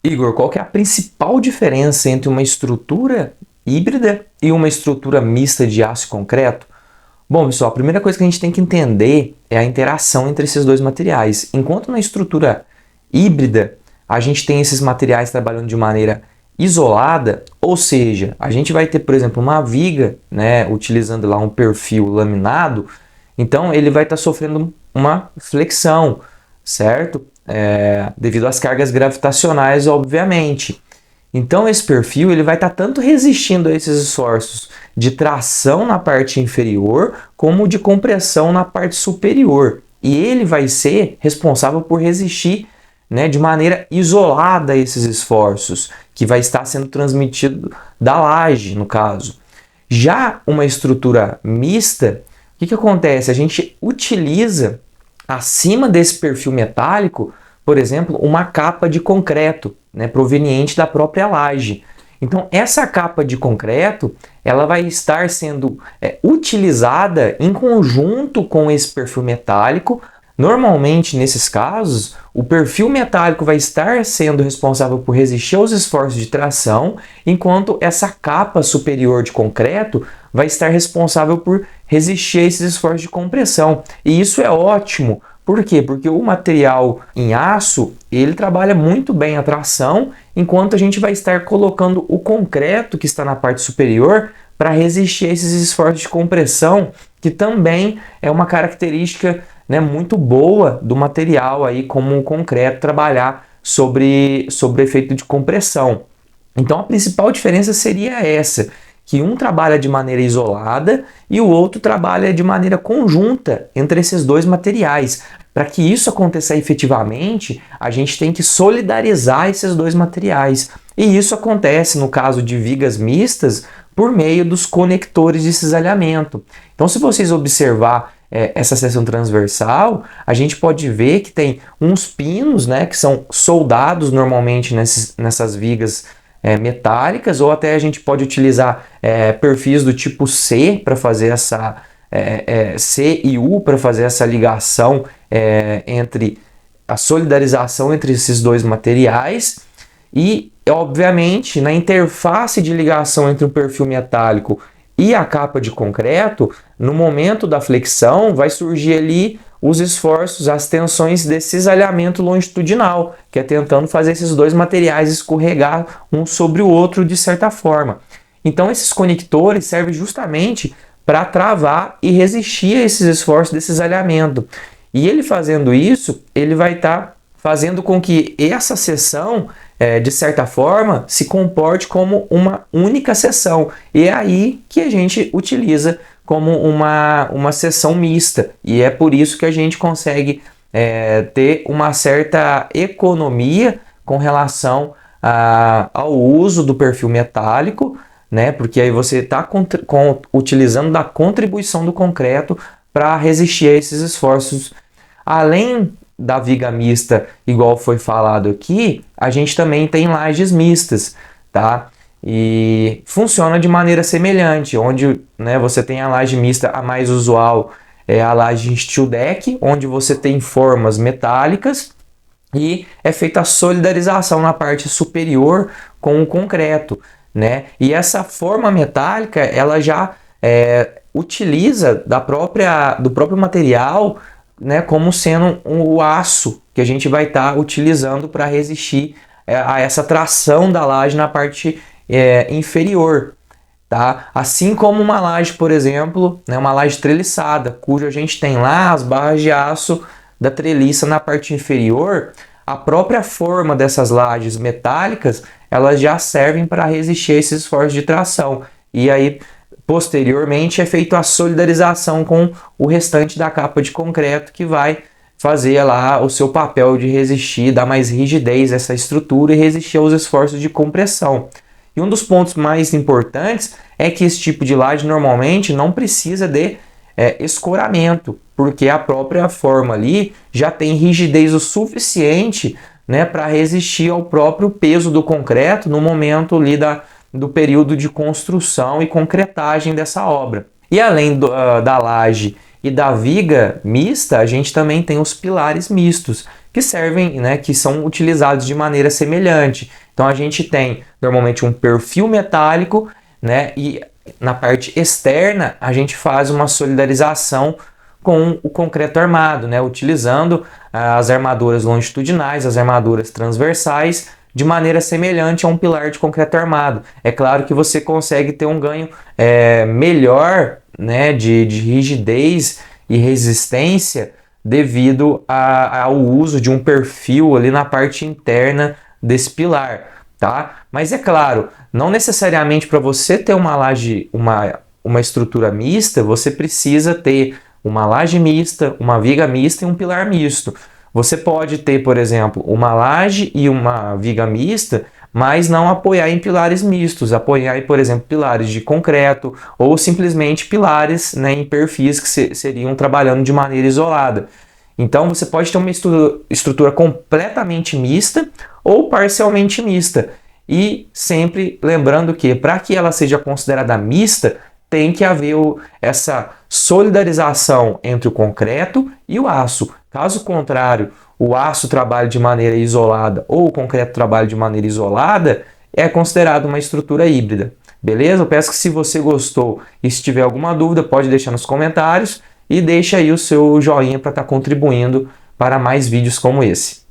Igor, qual que é a principal diferença entre uma estrutura híbrida e uma estrutura mista de aço e concreto? Bom, pessoal, a primeira coisa que a gente tem que entender é a interação entre esses dois materiais. Enquanto na estrutura híbrida, a gente tem esses materiais trabalhando de maneira isolada, ou seja, a gente vai ter, por exemplo, uma viga, né, utilizando lá um perfil laminado, então ele vai estar sofrendo uma flexão, certo? Devido às cargas gravitacionais, obviamente. Então esse perfil ele vai estar tanto resistindo a esses esforços de tração na parte inferior, como de compressão na parte superior. E ele vai ser responsável por resistir, né, de maneira isolada a esses esforços, que vai estar sendo transmitido da laje, no caso. Já uma estrutura mista, o que acontece? A gente utiliza acima desse perfil metálico, por exemplo, uma capa de concreto, né, proveniente da própria laje. Então, essa capa de concreto, ela vai estar sendo utilizada em conjunto com esse perfil metálico. Normalmente, nesses casos, o perfil metálico vai estar sendo responsável por resistir aos esforços de tração, enquanto essa capa superior de concreto vai estar responsável por resistir a esses esforços de compressão. E isso é ótimo. Por quê? Porque o material em aço, ele trabalha muito bem a tração, enquanto a gente vai estar colocando o concreto que está na parte superior para resistir a esses esforços de compressão, que também é uma característica, né, muito boa do material aí, como o concreto trabalhar sobre efeito de compressão. Então a principal diferença seria essa, que um trabalha de maneira isolada e o outro trabalha de maneira conjunta entre esses dois materiais. Para que isso aconteça efetivamente, a gente tem que solidarizar esses dois materiais. E isso acontece no caso de vigas mistas por meio dos conectores de cisalhamento. Então, se vocês observar essa seção transversal, a gente pode ver que tem uns pinos, né, que são soldados normalmente nessas vigas metálicas, ou até a gente pode utilizar perfis do tipo C para fazer essa C e U para fazer essa ligação entre a solidarização entre esses dois materiais. E obviamente na interface de ligação entre o perfil metálico e a capa de concreto, no momento da flexão vai surgir ali os esforços, as tensões desse cisalhamento longitudinal, que é tentando fazer esses dois materiais escorregar um sobre o outro de certa forma. Então esses conectores servem justamente para travar e resistir a esses esforços de cisalhamento. E ele fazendo isso, ele vai estar fazendo com que essa seção, de certa forma, se comporte como uma única seção. E é aí que a gente utiliza como uma seção mista. E é por isso que a gente consegue ter uma certa economia com relação ao uso do perfil metálico, né? Porque aí você está utilizando da contribuição do concreto para resistir a esses esforços. Além da viga mista, igual foi falado aqui, a gente também tem lajes mistas, tá? E funciona de maneira semelhante, onde, né, você tem a laje mista, a mais usual é a laje steel deck, onde você tem formas metálicas e é feita a solidarização na parte superior com o concreto, né? E essa forma metálica, ela já utiliza do próprio material, né, como sendo o aço que a gente vai estar utilizando para resistir a essa tração da laje na parte inferior, tá? Assim como uma laje, por exemplo, né, uma laje treliçada, cujo a gente tem lá as barras de aço da treliça na parte inferior, a própria forma dessas lajes metálicas, elas já servem para resistir a esses esforços de tração. E aí, posteriormente, é feita a solidarização com o restante da capa de concreto, que vai fazer lá o seu papel de resistir, dar mais rigidez a essa estrutura e resistir aos esforços de compressão. E um dos pontos mais importantes é que esse tipo de laje normalmente não precisa de escoramento, porque a própria forma ali já tem rigidez o suficiente, né, para resistir ao próprio peso do concreto no momento ali do período de construção e concretagem dessa obra. E além da laje e da viga mista, a gente também tem os pilares mistos, que servem, né, que são utilizados de maneira semelhante. Então a gente tem normalmente um perfil metálico, né, e na parte externa a gente faz uma solidarização com o concreto armado, né, utilizando as armaduras longitudinais, as armaduras transversais, de maneira semelhante a um pilar de concreto armado. É claro que você consegue ter um ganho melhor, né, de rigidez e resistência devido ao uso de um perfil ali na parte interna desse pilar, tá? Mas é claro, não necessariamente para você ter uma laje, uma estrutura mista, você precisa ter uma laje mista, uma viga mista e um pilar misto. Você pode ter, por exemplo, uma laje e uma viga mista, mas não apoiar em pilares mistos, apoiar em, por exemplo, pilares de concreto ou simplesmente pilares, né, em perfis que seriam trabalhando de maneira isolada. Então você pode ter uma estrutura completamente mista ou parcialmente mista. E sempre lembrando que para que ela seja considerada mista, tem que haver essa solidarização entre o concreto e o aço. Caso contrário, o aço trabalhe de maneira isolada ou o concreto trabalhe de maneira isolada, é considerado uma estrutura híbrida. Beleza? Eu peço que se você gostou e se tiver alguma dúvida, pode deixar nos comentários e deixa aí o seu joinha para estar contribuindo para mais vídeos como esse.